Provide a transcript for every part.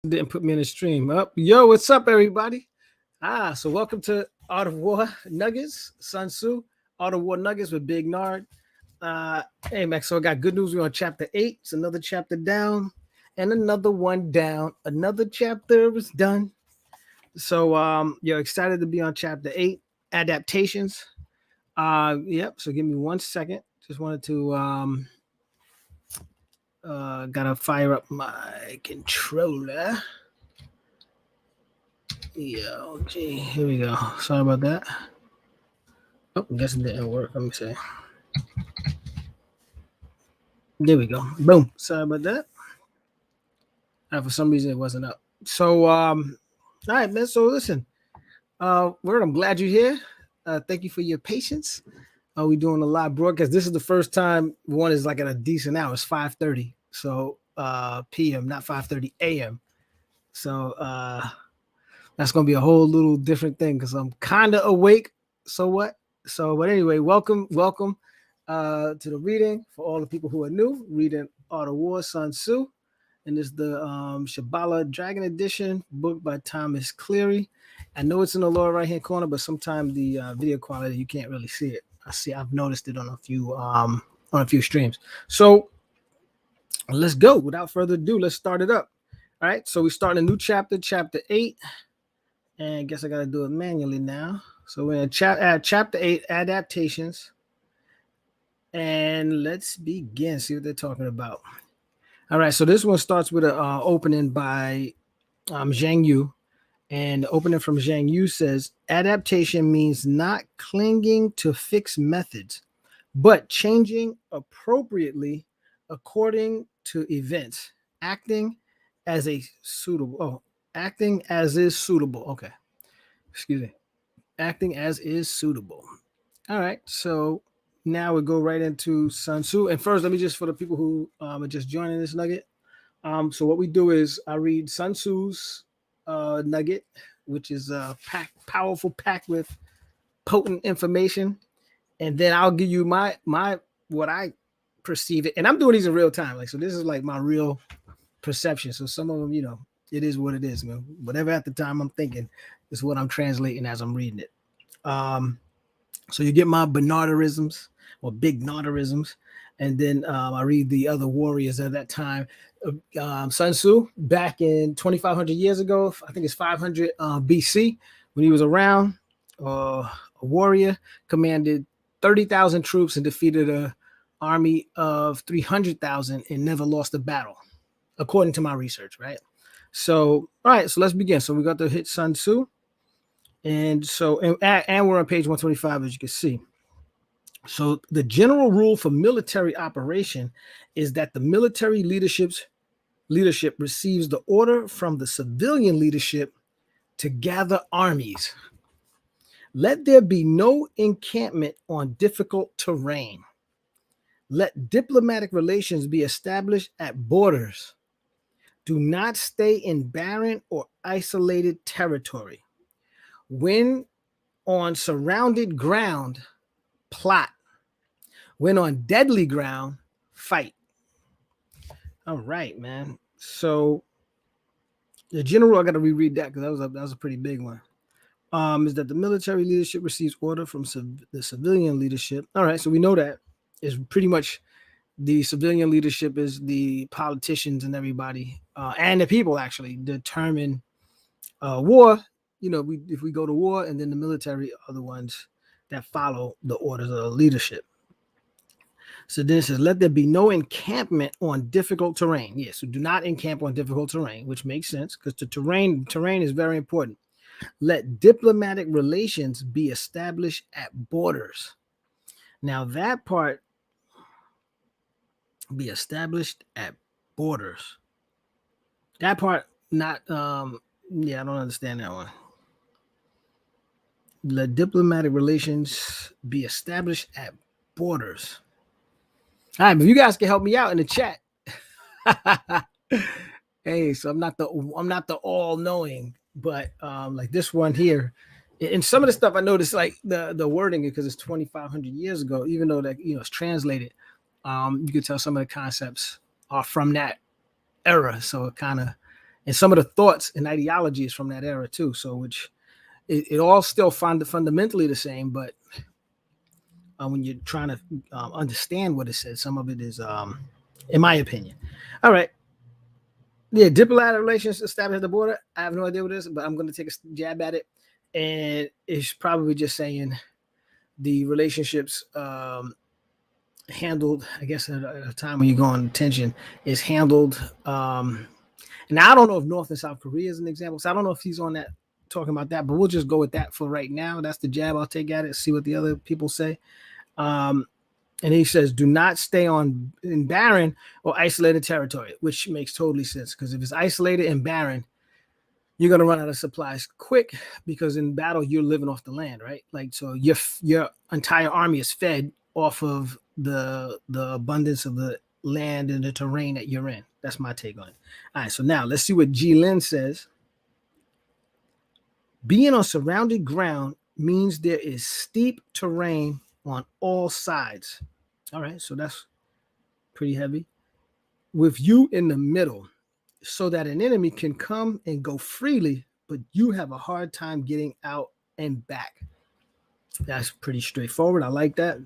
Didn't put me in the stream. Up, yo, what's up, everybody? So welcome to Art of War Nuggets, Sun Tzu, Art of War Nuggets with Big Nard. Hey, Max, so I got good news. We're on chapter 8. It's another chapter down and another one down. Another chapter is done. So, you're excited to be on chapter 8, adaptations. Yep. So give me 1 second. Just wanted to, gotta fire up my controller. Yo, gee, here we go. Sorry about that. Oh, I guess it didn't work. Let me see. There we go. Boom. Sorry about that. For some reason it wasn't up. So all right, man. So listen, Word, I'm glad you're here. Thank you for your patience. We're doing a live broadcast. This is the first time one is like at a decent hour. It's 5:30. So PM, not 5:30 AM. So that's gonna be a whole little different thing because I'm kinda awake. So what? So, but anyway, welcome to the reading for all the people who are new. Reading Art of War, Sun Tzu, and this is the Shabala Dragon Edition, book by Thomas Cleary. I know it's in the lower right hand corner, but sometimes the video quality you can't really see it. I've noticed it on a few streams. So let's go. Without further ado, let's start it up. All right. So we start a new chapter, chapter 8. And I guess I got to do it manually now. So we're in chapter 8, adaptations. And let's begin. See what they're talking about. All right. So this one starts with an opening by Zhang Yu. And the opening from Zhang Yu says, adaptation means not clinging to fixed methods, but changing appropriately according to events, acting as a suitable. Acting as is suitable. Okay. Excuse me. Acting as is suitable. All right. So now we go right into Sun Tzu. And first, let me just, for the people who are just joining this nugget. So what we do is I read Sun Tzu's nugget, which is powerful, packed with potent information. And then I'll give you my what I perceive it. And I'm doing these in real time. Like, so this is like my real perception. So some of them, it is what it is. Man. Whatever at the time I'm thinking is what I'm translating as I'm reading it. So you get my Bernarderisms or Big Narderisms, and then I read the other warriors at that time. Sun Tzu, back in 2,500 years ago, I think it's 500 BC, when he was around, a warrior, commanded 30,000 troops and defeated a army of 300,000 and never lost a battle, according to my research, right? So, all right, so let's begin. So we got to hit Sun Tzu. And so, and we're on page 125, as you can see. So the general rule for military operation is that the military leadership receives the order from the civilian leadership to gather armies. Let there be no encampment on difficult terrain. Let diplomatic relations be established at borders. Do not stay in barren or isolated territory. When on surrounded ground, plot. When on deadly ground, fight. All right, man. So the general, I got to reread that because that was a pretty big one. Is that the military leadership receives order from the civilian leadership. All right, so we know that is pretty much the civilian leadership is the politicians and everybody and the people actually determine war. If we go to war, and then the military are the ones that follow the orders of the leadership. So then it says, let there be no encampment on difficult terrain. Yes, so do not encamp on difficult terrain, which makes sense because the terrain is very important. Let diplomatic relations be established at borders. Now that part, be established at borders. That part, not, I don't understand that one. Let diplomatic relations be established at borders. All right, but you guys can help me out in the chat. Hey, so I'm not the all-knowing, but like this one here, and some of the stuff I noticed, like the wording, because it's 2,500 years ago, even though that it's translated, you can tell some of the concepts are from that era. So it kind of and some of the thoughts and ideologies from that era too. So, which it all still fundamentally the same, but when you're trying to understand what it says, some of it is, in my opinion. All right. Yeah, diplomatic relations established at the border. I have no idea what it is, but I'm going to take a jab at it. And it's probably just saying the relationships handled, I guess, at a time when you go on tension, is handled. And I don't know if North and South Korea is an example. So I don't know if he's on that talking about that, but we'll just go with that for right now. That's the jab I'll take at it, see what the other people say. And he says, do not stay in barren or isolated territory, which makes totally sense, because if it's isolated and barren, you're going to run out of supplies quick, because in battle, you're living off the land, right? Like, so your entire army is fed off of the abundance of the land and the terrain that you're in. That's my take on it. All right, so now let's see what G. Lin says. Being on surrounded ground means there is steep terrain on all sides. All right, so that's pretty heavy. With you in the middle, so that an enemy can come and go freely, but you have a hard time getting out and back. That's pretty straightforward. I like that.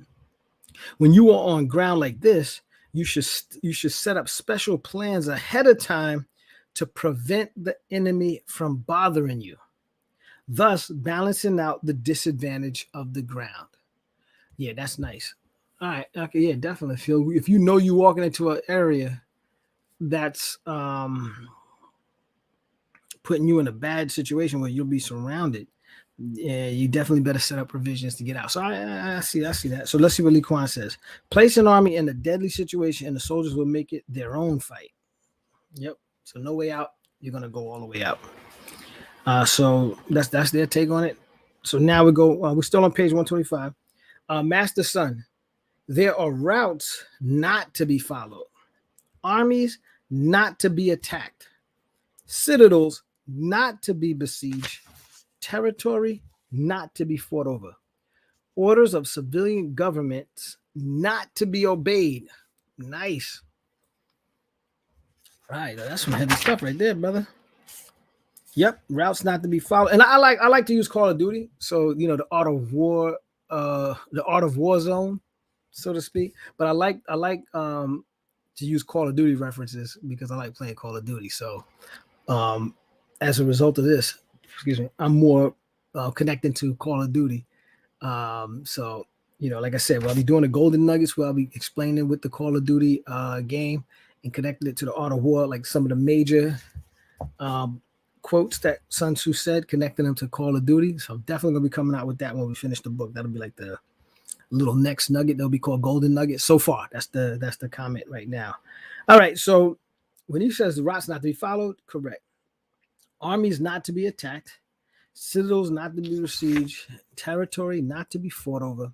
When you are on ground like this, you should set up special plans ahead of time to prevent the enemy from bothering you, thus balancing out the disadvantage of the ground. Yeah, that's nice. All right. Okay. Yeah, definitely. If you know you're walking into an area that's putting you in a bad situation where you'll be surrounded, yeah, you definitely better set up provisions to get out. So I see that. So let's see what Lee Kwan says. Place an army in a deadly situation, and the soldiers will make it their own fight. Yep. So no way out. You're gonna go all the way out. So that's their take on it. So now we go. We're still on page 125. Master Sun. There are routes not to be followed, armies not to be attacked, citadels not to be besieged, territory not to be fought over, orders of civilian governments not to be obeyed. Nice. Right, that's some heavy stuff right there, brother. Yep, routes not to be followed. And I like to use Call of Duty. So, you know, the art of war zone, so to speak. But I like to use Call of Duty references because I like playing Call of Duty. So as a result of this, excuse me, I'm more connecting to Call of Duty. So, you know, like I said, we'll be doing the Golden Nuggets where I'll be explaining with the Call of Duty game and connecting it to the art of war, like some of the major quotes that Sun Tzu said, connecting them to Call of Duty. So I'm definitely going to be coming out with that when we finish the book. That'll be like the little next nugget. They'll be called Golden Nuggets. So far, that's the comment right now. All right. So when he says the routes not to be followed, correct. Armies not to be attacked, citadels not to be besieged, territory not to be fought over,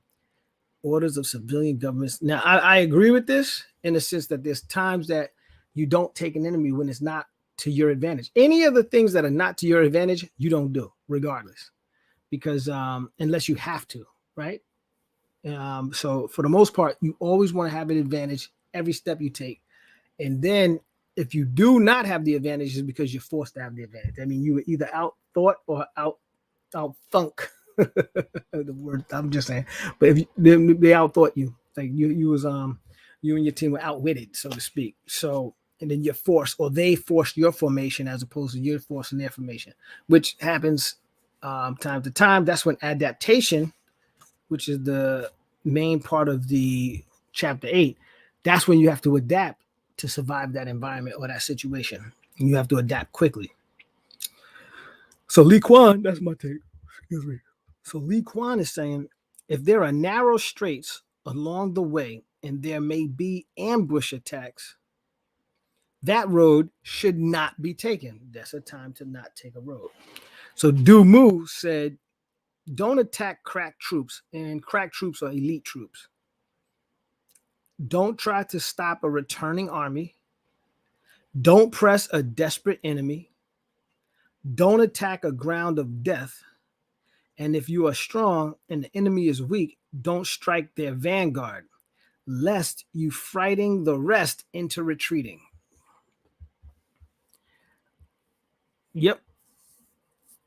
orders of civilian governments. Now, I agree with this in the sense that there's times that you don't take an enemy when it's not to your advantage. Any of the things that are not to your advantage, you don't do, regardless, because unless you have to, right? So for the most part, you always want to have an advantage every step you take. And then if you do not have the advantage, it's because you're forced to have the advantage. I mean, you were either out thought or out thunk. The word I'm just saying, but if they out thought you, like you was you and your team were outwitted, so to speak. So and then you're forced, or they forced your formation as opposed to you're forcing their formation, which happens time to time. That's when adaptation, which is the main part of the chapter 8, that's when you have to adapt to survive that environment or that situation. And you have to adapt quickly. So Lee Kwan, that's my take. Excuse me. So Lee Kwan is saying, if there are narrow straits along the way and there may be ambush attacks, that road should not be taken. That's a time to not take a road. So Du Mu said, don't attack crack troops, and crack troops are elite troops. Don't try to stop a returning army. Don't press a desperate enemy. Don't attack a ground of death. And if you are strong and the enemy is weak, don't strike their vanguard, lest you frighten the rest into retreating. Yep.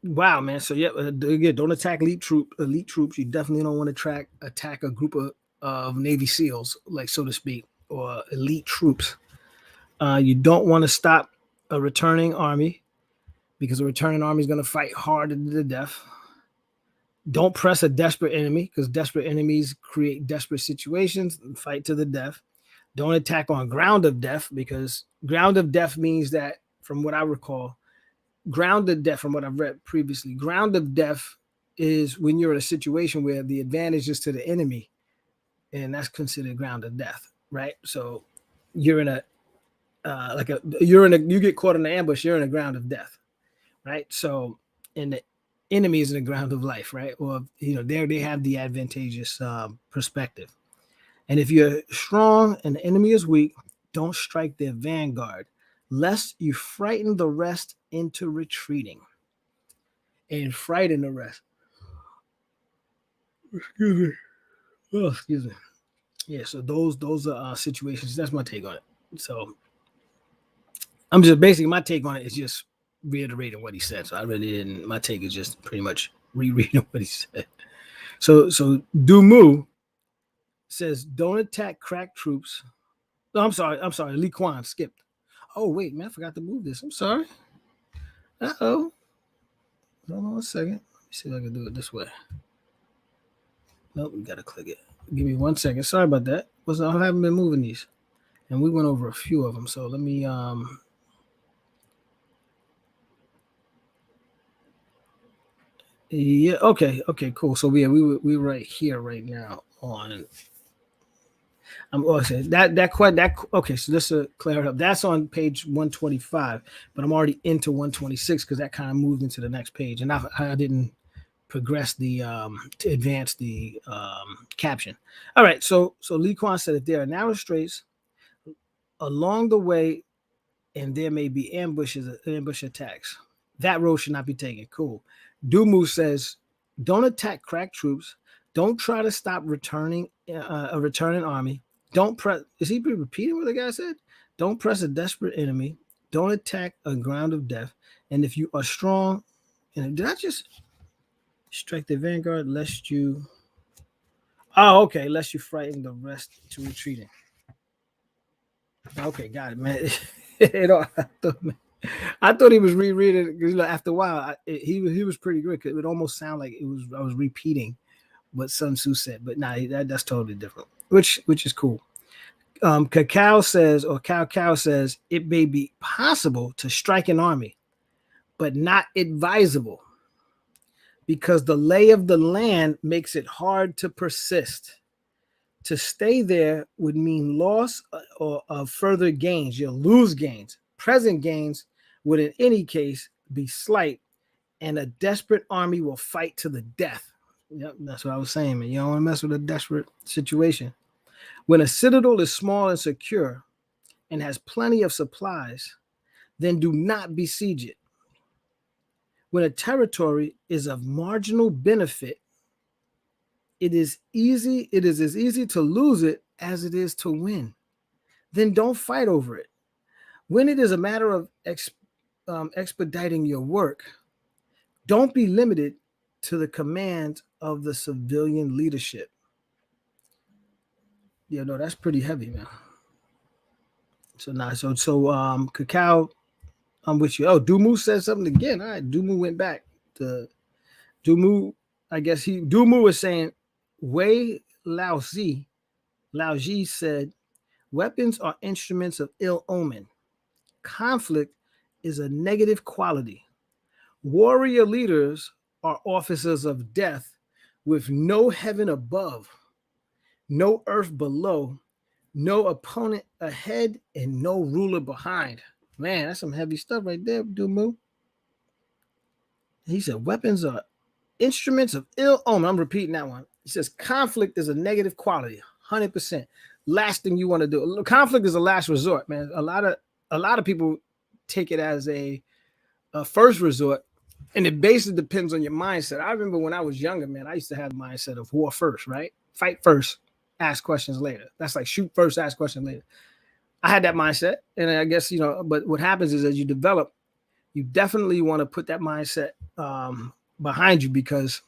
Wow, man. So yeah, again, don't attack elite troops. You definitely don't want to attack a group of Navy SEALs, like so to speak, or elite troops. You don't want to stop a returning army because a returning army is going to fight hard to the death. Don't press a desperate enemy because desperate enemies create desperate situations and fight to the death. Don't attack on ground of death because ground of death means that, from what I recall, ground of death, from what I've read previously, ground of death is when you're in a situation where the advantage is to the enemy, and that's considered ground of death, right? So you're in a you get caught in an ambush, you're in a ground of death, right? So, and the enemy is in the ground of life, right? Or there they have the advantageous perspective. And if you're strong and the enemy is weak, don't strike their vanguard, lest you frighten the rest into retreating. And frighten the rest. Excuse me. Oh, excuse me. Yeah, so those are situations. That's my take on it. So I'm just basically, my take on it is just reiterating what he said. So I really didn't. My take is just pretty much rereading what he said. So Dumu says, "Don't attack crack troops." No, I'm sorry. Lee Kwan skipped. Oh wait, man, I forgot to move this. I'm sorry. Hold on a second. Let me see if I can do it this way. Nope, we gotta click it. Give me 1 second. Sorry about that. I haven't been moving these, and we went over a few of them. So let me Yeah. Okay. Cool. So we right here right now on. Okay. Okay. So just to clear it up, that's on page 125, but I'm already into 126 because that kind of moved into the next page, and I didn't progress to advance the caption. All right. So Lee Kwan said, if there are narrow straits along the way, and there may be ambush attacks, that road should not be taken. Cool. Dumu says, don't attack crack troops. Don't try to stop a returning army. Don't press. Is he repeating what the guy said? Don't press a desperate enemy. Don't attack a ground of death. And if you are strong, and did I just strike the vanguard lest you? Oh, okay. Lest you frighten the rest to retreating. Okay, got it, man. I thought he was rereading because after a while he was pretty good. It would almost sound like I was repeating what Sun Tzu said, but nah, that's totally different. Which is cool. Cao says it may be possible to strike an army, but not advisable because the lay of the land makes it hard to persist. To stay there would mean loss or of further gains. You'll lose gains. Present gains would in any case be slight, and a desperate army will fight to the death. Yep, that's what I was saying, man. You don't want to mess with a desperate situation. When a citadel is small and secure and has plenty of supplies, then do not besiege it. When a territory is of marginal benefit, it is as easy to lose it as it is to win. Then don't fight over it. When it is a matter of expediting your work, don't be limited to the command of the civilian leadership. Yeah, no, that's pretty heavy, man. So Cacao, I'm with you. Oh, Dumu said something again. All right, Dumu went back to Dumu. I guess Dumu was saying Wei Lao Ji said, weapons are instruments of ill omen. Conflict is a negative quality. Warrior leaders are officers of death with no heaven above, no earth below, no opponent ahead, and no ruler behind. Man, that's some heavy stuff right there, Dumu. He said weapons are instruments of ill omen. I'm repeating that one. He says conflict is a negative quality, 100%. Last thing you want to do. Conflict is a last resort, man. A lot of people take it as a first resort, and it basically depends on your mindset. I remember when I was younger, man, I used to have the mindset of war first, right? Fight first, ask questions later. That's like shoot first, ask questions later. I had that mindset, and I guess but what happens is as you develop, you definitely want to put that mindset behind you, because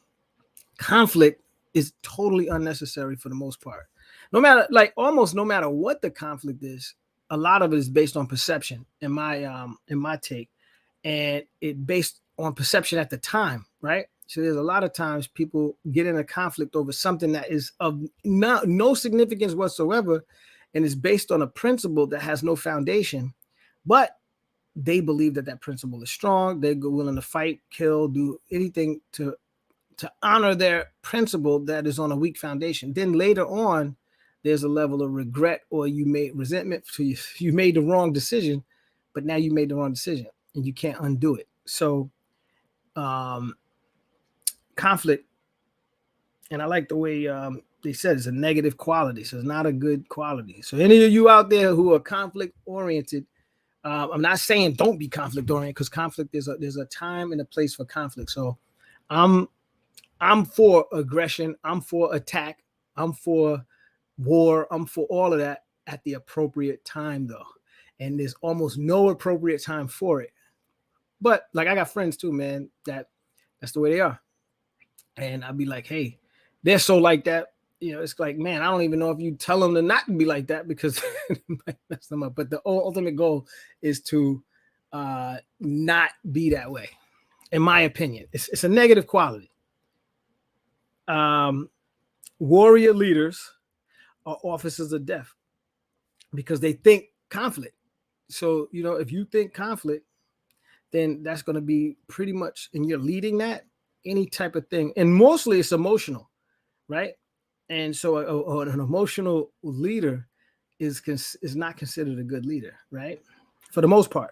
conflict is totally unnecessary for the most part. No matter, like, almost no matter what the conflict is, a lot of it is based on perception in my take, and it based on perception at the time, right? So there's a lot of times people get in a conflict over something that is of no significance whatsoever, and is based on a principle that has no foundation, but they believe that that principle is strong. They're willing to fight, kill, do anything to honor their principle that is on a weak foundation. Then later on, there's a level of regret, or you made resentment to you made the wrong decision, but now you made the wrong decision and you can't undo it. So conflict, and I like the way they said it's a negative quality, so it's not a good quality. So any of you out there who are conflict oriented, I'm not saying don't be conflict oriented, because conflict, there's a time and a place for conflict. So I'm for aggression, I'm for attack, I'm for war, I'm for all of that at the appropriate time, though. And there's almost no appropriate time for it. But like, I got friends too, man, that's the way they are. And I'll be like, hey, they're so like that. You know, it's like, man, I don't even know if you tell them to not be like that, because it might mess them up. But the ultimate goal is to not be that way. In my opinion, it's a negative quality. Warrior leaders are officers of death because they think conflict. So, you know, if you think conflict, then that's going to be pretty much, and you're leading that, any type of thing. And mostly it's emotional, right? And so an emotional leader is not considered a good leader, right? For the most part,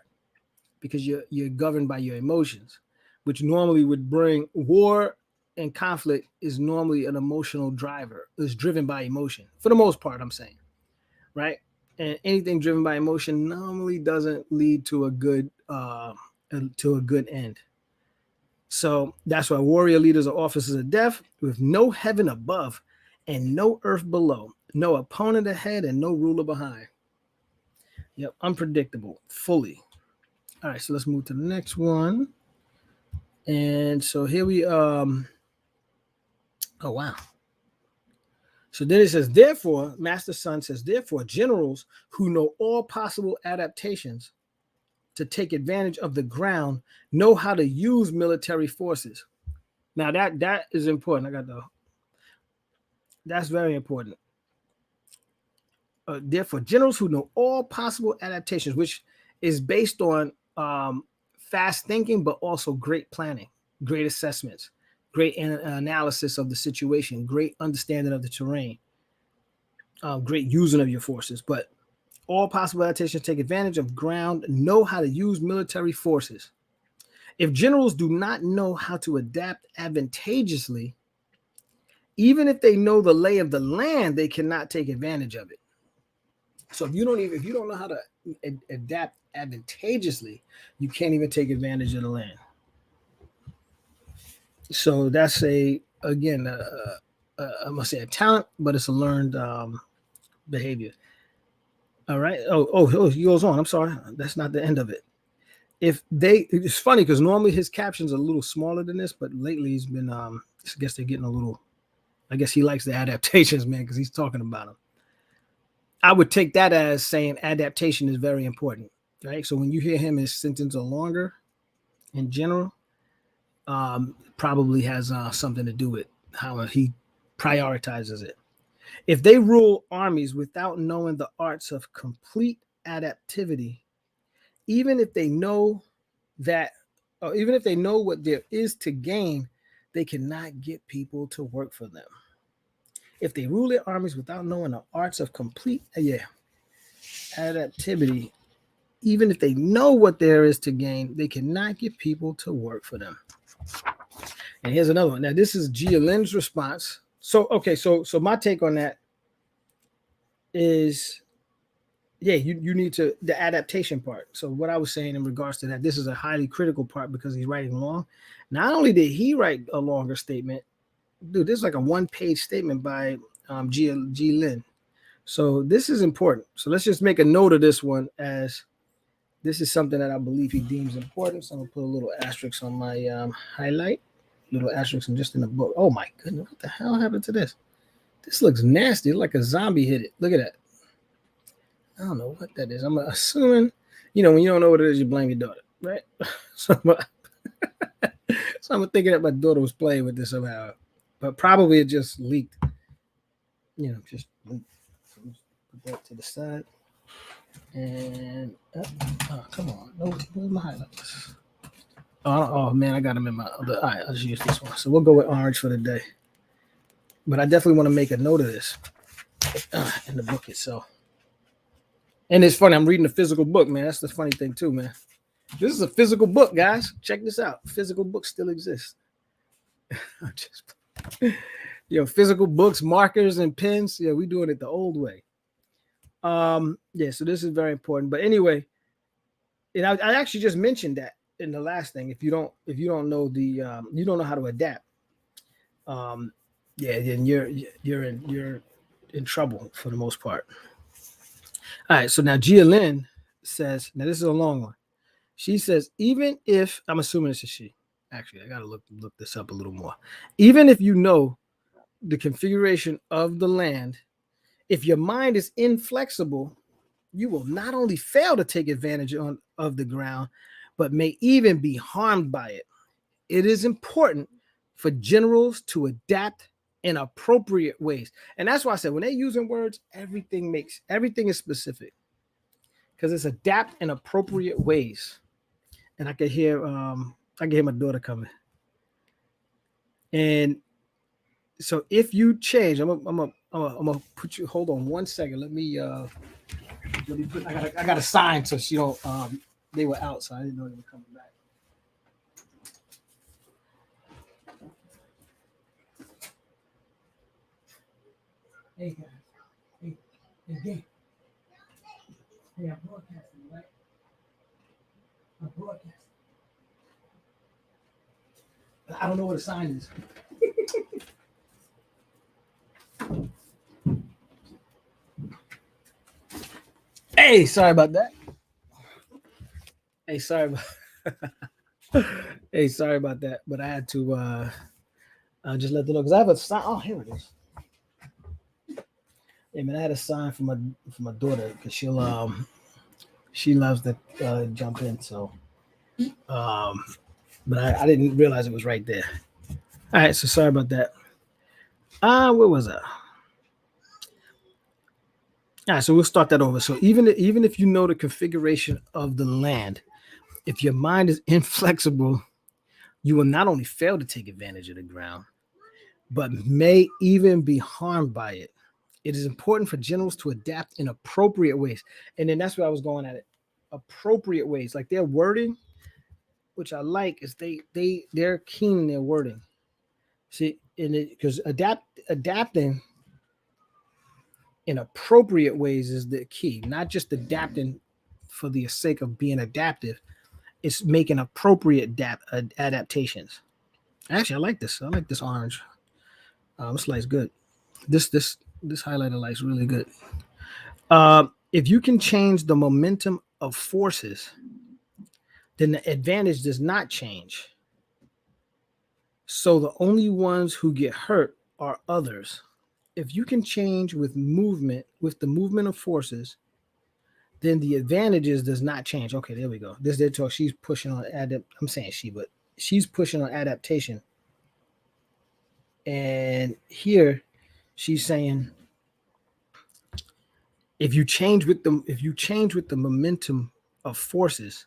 because you're governed by your emotions, which normally would bring war, and conflict is normally an emotional driver. It's driven by emotion for the most part, I'm saying, right? And anything driven by emotion normally doesn't lead to a good end. So that's why warrior leaders are officers of death, with no heaven above and no earth below, no opponent ahead and no ruler behind. Yep, unpredictable, fully. All right, so let's move to the next one. And so here we oh wow. So then it says, therefore, Master Sun says, therefore, generals who know all possible adaptations to take advantage of the ground know how to use military forces. Now that is important. That's very important. Therefore, generals who know all possible adaptations, which is based on fast thinking, but also great planning, great assessments, great analysis of the situation, great understanding of the terrain, great using of your forces. But all possible adaptations take advantage of ground, know how to use military forces. If generals do not know how to adapt advantageously, even if they know the lay of the land, they cannot take advantage of it. So if you don't know how to adapt advantageously, you can't even take advantage of the land. So that's I must say a talent, but it's a learned behavior. All right. Oh, he goes on. I'm sorry. That's not the end of it. It's funny because normally his captions are a little smaller than this, but lately he's been, I guess they're getting a little, I guess he likes the adaptations, man, because he's talking about them. I would take that as saying adaptation is very important, right? So when you hear him, his sentences are longer in general, probably has something to do with how he prioritizes it. If they rule armies without knowing the arts of complete adaptivity, even if they know what there is to gain, they cannot get people to work for them. If they rule their armies without knowing the arts of complete adaptivity, even if they know what there is to gain, they cannot get people to work for them. And here's another one. Now, this is Jia Lin's response. So my take on that is, you need to, the adaptation part. So what I was saying in regards to that, this is a highly critical part because he's writing long. Not only did he write a longer statement, dude, this is like a one-page statement by Jia Lin. So this is important. So let's just make a note of this one, as This is something that I believe he deems important. So I'm gonna put a little asterisk on my highlight. Little asterisk and just in the book. Oh my goodness, what the hell happened to this? This looks nasty, like a zombie hit it. Look at that. I don't know what that is. I'm assuming, when you don't know what it is, you blame your daughter, right? So I'm thinking that my daughter was playing with this somehow, but probably it just leaked. Just put that to the side. And come on, no, where's my highlights? Oh man, I got them in my other. All right, I'll just use this one. So we'll go with orange for the day. But I definitely want to make a note of this in the book itself. And it's funny, I'm reading a physical book, man. That's the funny thing too, man. This is a physical book, guys. Check this out. Physical books still exist. Physical books, markers, and pens. Yeah, we're doing it the old way. So this is very important. But anyway, and I actually just mentioned that in the last thing. If you don't know you don't know how to adapt. Then you're in trouble for the most part. All right, so now Gia Lynn says, now this is a long one. She says, even if, I'm assuming this is she. Actually, I gotta look this up a little more. Even if you know the configuration of the land, if your mind is inflexible, you will not only fail to take advantage of the ground, but may even be harmed by it. It is important for generals to adapt in appropriate ways. And that's why I said when they're using words, everything is specific. Because it's adapt in appropriate ways. And I can hear my daughter coming. And so if you change, I'm gonna put you, hold on one second. Let me put, I got a sign so she don't they were out, so I didn't know they were coming back. Hey guys. Hey gang. Hey, I'm broadcasting, right? I'm broadcasting. I don't know what a sign is. Hey, sorry about that. Hey, sorry about that. But I had to just let them know because I have a sign. Oh, here it is. Yeah, man, I had a sign for my daughter because she loves to jump in. So, but I didn't realize it was right there. All right, so sorry about that. Where was I? All right, so we'll start that over. So even if you know the configuration of the land, if your mind is inflexible, you will not only fail to take advantage of the ground, but may even be harmed by it. It is important for generals to adapt in appropriate ways. And then that's where I was going at it. Appropriate ways. Like their wording, which I like, is they're keen in their wording. See, because adapting in appropriate ways is the key, not just adapting for the sake of being adaptive. It's making appropriate adaptations. Actually, I like this. I like this orange. This light's good. This highlighter light's really good. If you can change the momentum of forces, then the advantage does not change. So the only ones who get hurt are others. If you can change with the movement of forces, then the advantages does not change. Okay, there we go. This did talk. She's pushing on I'm saying but she's pushing on adaptation. And here she's saying if you change with the momentum of forces,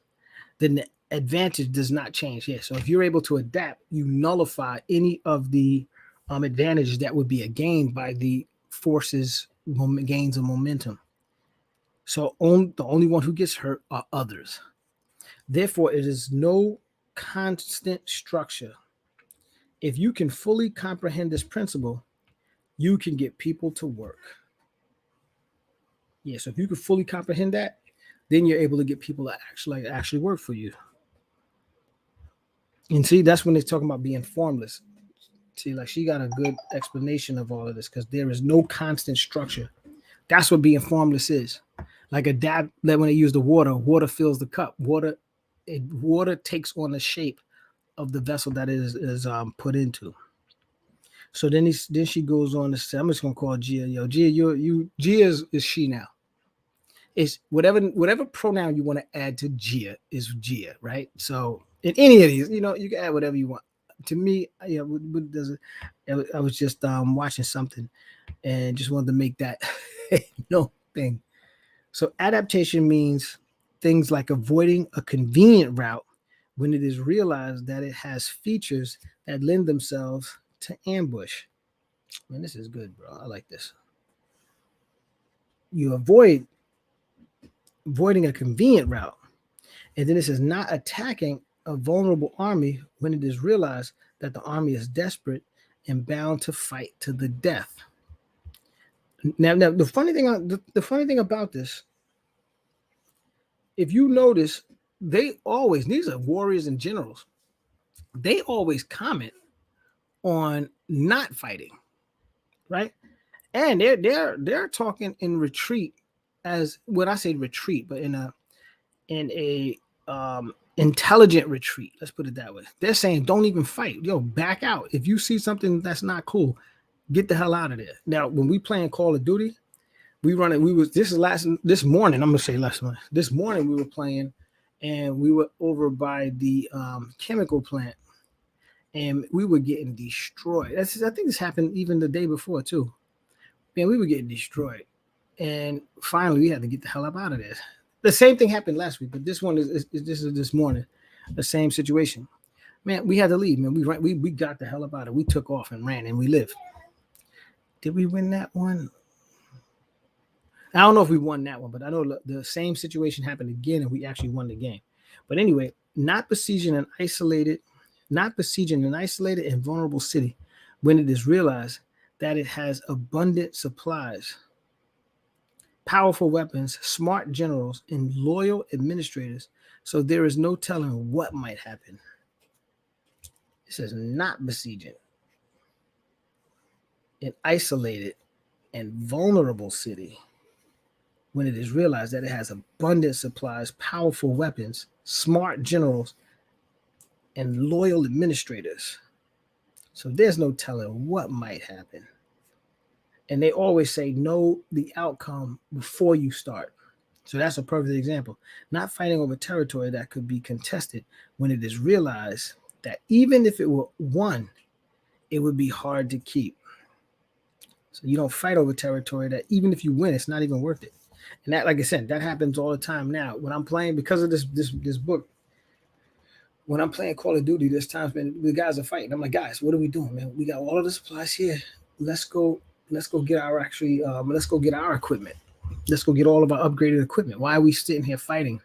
then the advantage does not change. Yeah. So if you're able to adapt, you nullify any of the advantages that would be a gain by the forces gains of momentum. So the only one who gets hurt are others. Therefore, it is no constant structure. If you can fully comprehend this principle, you can get people to work. Yeah, so if you can fully comprehend that, then you're able to get people to actually work for you. And see, that's when they're talking about being formless. See, like she got a good explanation of all of this because there is no constant structure That's what being formless is. Like adapt, that when they use the water, water fills the cup. Water takes on the shape of the vessel that is put into. So then she goes on to say, I'm just gonna call Gia. Yo, Gia, Gia is she now. It's whatever pronoun you want to add to Gia is Gia, right? So in any of these, you can add whatever you want. To me, I was just watching something and just wanted to make that thing. So adaptation means things like avoiding a convenient route when it is realized that it has features that lend themselves to ambush. Man, this is good, bro. I like this. You avoiding a convenient route. And then it says not attacking a vulnerable army when it is realized that the army is desperate and bound to fight to the death. Now the funny thing about this, if you notice, these are warriors and generals. They always comment on not fighting, right? And they're talking in retreat, as when I say retreat, but in a intelligent retreat. Let's put it that way. They're saying don't even fight. Yo, back out. If you see something that's not cool, get the hell out of there. Now, when we playing Call of Duty, this morning. I'm gonna say last month. This morning we were playing, and we were over by the chemical plant, and we were getting destroyed. I think this happened even the day before too. Man, we were getting destroyed, and finally we had to get the hell up out of there. The same thing happened last week, but this one is this morning, the same situation. Man, we had to leave. Man, we got the hell up out of it. We took off and ran, and we lived. Did we win that one? I don't know if we won that one, but I know the same situation happened again, and we actually won the game. But anyway, not besieging an isolated and vulnerable city when it is realized that it has abundant supplies, powerful weapons, smart generals, and loyal administrators. So there is no telling what might happen. It says not besieging an isolated and vulnerable city when it is realized that it has abundant supplies, powerful weapons, smart generals, and loyal administrators. So there's no telling what might happen. And they always say know the outcome before you start. So that's a perfect example. Not fighting over territory that could be contested when it is realized that even if it were won, it would be hard to keep. So you don't fight over territory that even if you win, it's not even worth it. And that, like I said, that happens all the time now. When I'm playing, because of this book, when I'm playing Call of Duty, there's times when the guys are fighting. I'm like, guys, what are we doing, man? We got all of the supplies here. Let's go get our equipment. Let's go get all of our upgraded equipment. Why are we sitting here fighting?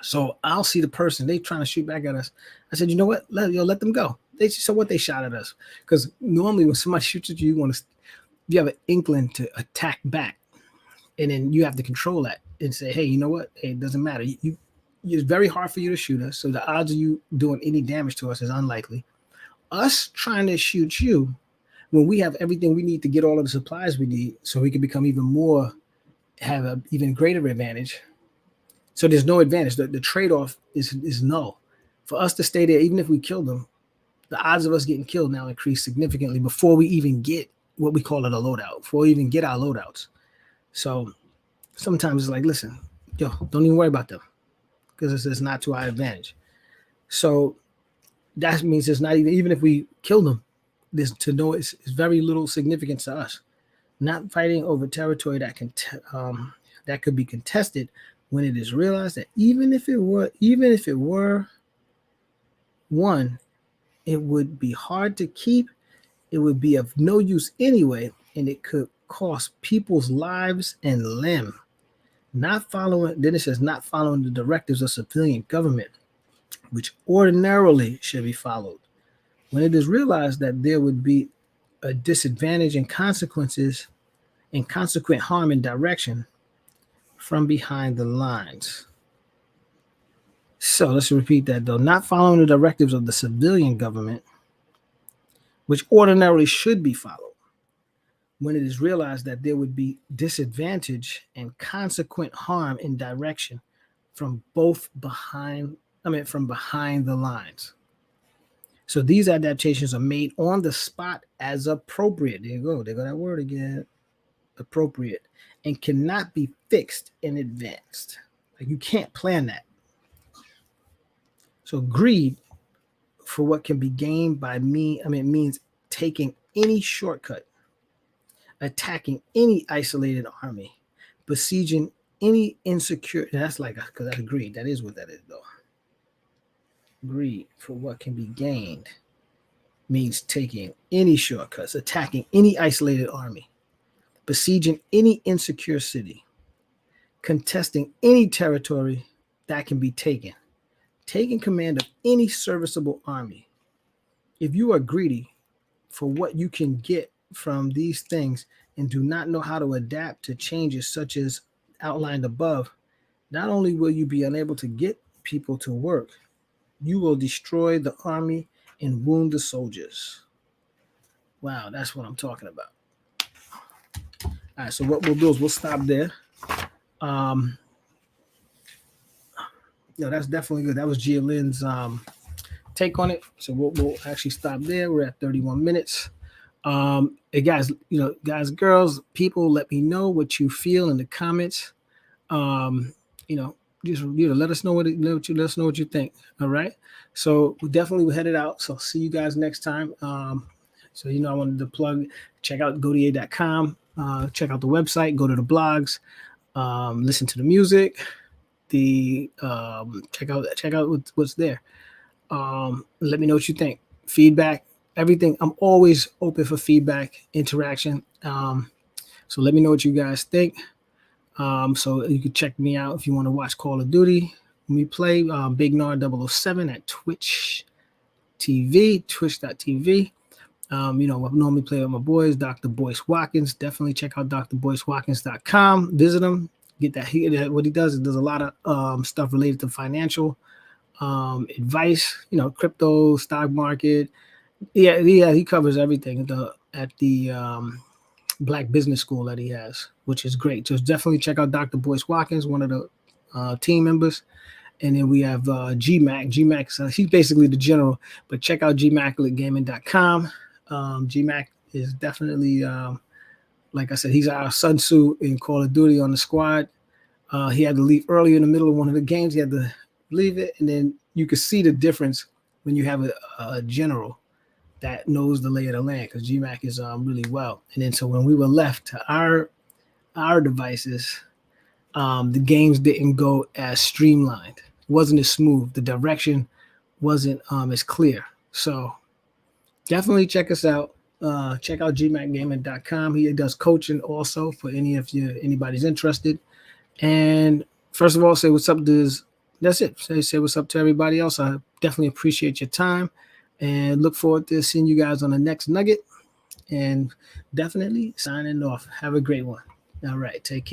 So I'll see the person, they trying to shoot back at us. I said, you know what? Let them go. So what they shot at us. Because normally when somebody shoots at you, you have an inkling to attack back. And then you have to control that and say, hey, you know what? Hey, it doesn't matter. It's very hard for you to shoot us. So the odds of you doing any damage to us is unlikely. Us trying to shoot you when we have everything we need to get all of the supplies we need so we can become have an even greater advantage. So there's no advantage. The trade-off is null. For us to stay there, even if we kill them, the odds of us getting killed now increase significantly before we even get what we call it a loadout, before we even get our loadouts. So sometimes it's like, listen, don't even worry about them because it's not to our advantage. So that means it's not even if we kill them, there's to know it's very little significance to us. Not fighting over territory that could be contested when it is realized that even if it were won, it would be hard to keep. It would be of no use anyway, and it could cost people's lives and limb. Then it says not following the directives of civilian government, which ordinarily should be followed. When it is realized that there would be a disadvantage and consequences and consequent harm and direction from behind the lines. So let's repeat that though. Not following the directives of the civilian government, which ordinarily should be followed. when it is realized that there would be disadvantage and consequent harm in direction from from behind the lines. So these adaptations are made on the spot as appropriate. There you go. There go that word again. Appropriate, and cannot be fixed in advance. Like, you can't plan that. So greed for what can be gained by it means taking any shortcut, attacking any isolated army, besieging any insecure. That's like, because that's greed. That is what that is, though. Greed for what can be gained means taking any shortcuts, attacking any isolated army, besieging any insecure city, contesting any territory that can be taken, taking command of any serviceable army. If you are greedy for what you can get from these things and do not know how to adapt to changes such as outlined above, not only will you be unable to get people to work, you will destroy the army and wound the soldiers. Wow, that's what I'm talking about. All right, so what we'll do is we'll stop there. That's definitely good. That was Gia Lynn's take on it. So we'll actually stop there. We're at 31 minutes. Hey guys, guys, girls, people, let me know what you feel in the comments. Just let us know let us know what you think. All right. So we're headed out. So see you guys next time. So I wanted to plug, check out Gothier.com, check out the website, go to the blogs, listen to the music, check out what's there. Let me know what you think. Feedback, everything. I'm always open for feedback, interaction. So let me know what you guys think. So you can check me out if you want to watch Call of Duty. We play Big Nard 007 at twitch.tv. I normally play with my boys, Dr. Boyce Watkins. Definitely check out drboycewatkins.com. Visit him. Get that. What he does, he does a lot of stuff related to financial advice, crypto, stock market. Yeah, he covers everything at the Black Business School that he has, which is great. So definitely check out Dr. Boyce Watkins, one of the team members. And then we have GMAC. GMAC, he's basically the general, but check out gmaculategaming.com. GMAC is definitely, like I said, he's our Sun Tzu in Call of Duty on the squad. He had to leave early in the middle of one of the games. He had to leave it, and then you can see the difference when you have a general that knows the lay of the land, because GMAC is really well. And then so when we were left to our devices, the games didn't go as streamlined. It wasn't as smooth. The direction wasn't as clear. So definitely check us out. Check out gmacgaming.com. He does coaching also for anybody's interested. And first of all, say what's up. That's it. Say what's up to everybody else. I definitely appreciate your time and look forward to seeing you guys on the next nugget. And definitely signing off. Have a great one. All right. Take care.